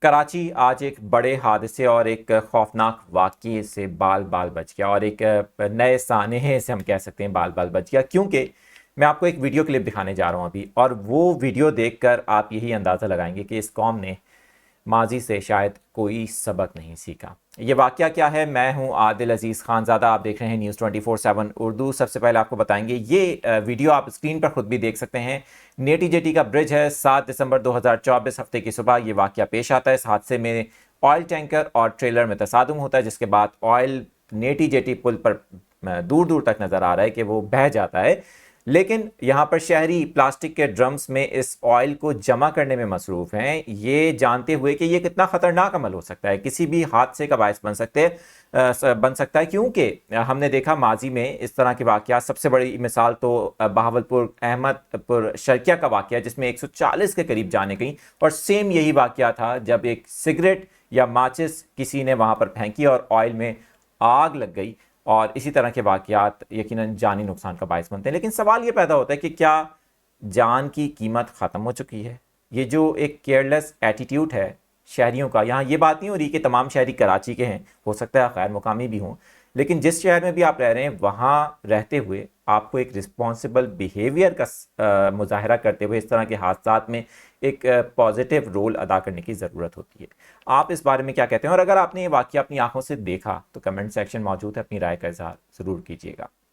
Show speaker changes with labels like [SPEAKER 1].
[SPEAKER 1] कराची आज एक बड़े हादसे और एक खौफनाक वाक़ये से बाल बाल बच गया और एक नए सानहे से हम कह सकते हैं बाल बाल बच गया, क्योंकि मैं आपको एक वीडियो क्लिप दिखाने जा रहा हूं अभी, और वो वीडियो देखकर आप यही अंदाज़ा लगाएंगे कि इस कौम ने माजी से शायद कोई सबक नहीं सीखा। ये वाक़या क्या है? मैं हूं आदिल अजीज़ खानज़ादा, आप देख रहे हैं न्यूज़ 24/7 उर्दू। सबसे पहले आपको बताएंगे ये वीडियो आप स्क्रीन पर खुद भी देख सकते हैं। नेटी जेटी का ब्रिज है, 7 दिसंबर 2024 हफ्ते की सुबह ये वाक़या पेश आता है। इस हादसे में ऑयल टैंकर और ट्रेलर में तसादुम होता है, जिसके बाद ऑयल नेटी जेटी पुल पर दूर दूर तक नज़र आ रहा है कि वो बह जाता है। लेकिन यहाँ पर शहरी प्लास्टिक के ड्रम्स में इस ऑयल को जमा करने में मसरूफ़ हैं, ये जानते हुए कि ये कितना ख़तरनाक अमल हो सकता है, किसी भी हादसे का बायस बन सकता है। क्योंकि हमने देखा माजी में इस तरह के वाक़यात, सबसे बड़ी मिसाल तो बहावलपुर अहमदपुर शर्किया का वाक़या, जिसमें 140 के करीब जाने गई, और सेम यही वाक़या था जब एक सिगरेट या माचिस किसी ने वहाँ पर फेंकी और ऑयल में आग लग गई। और इसी तरह के वाक़यात यकीनन जानी नुकसान का बायस बनते हैं। लेकिन सवाल ये पैदा होता है कि क्या जान की कीमत ख़त्म हो चुकी है? ये जो एक केयरलेस एटीट्यूड है शहरियों का, यहाँ ये बात नहीं हो रही कि तमाम शहरी कराची के हैं, हो सकता है गैर मुकामी भी हों, लेकिन जिस शहर में भी आप रह रहे हैं वहाँ रहते हुए आपको एक रिस्पॉन्सिबल बिहेवियर का मुजाहरा करते हुए इस तरह के हादसात में एक पॉजिटिव रोल अदा करने की ज़रूरत होती है। आप इस बारे में क्या कहते हैं? और अगर आपने ये वाक़या अपनी आंखों से देखा तो कमेंट सेक्शन मौजूद है, अपनी राय का इज़हार ज़रूर कीजिएगा।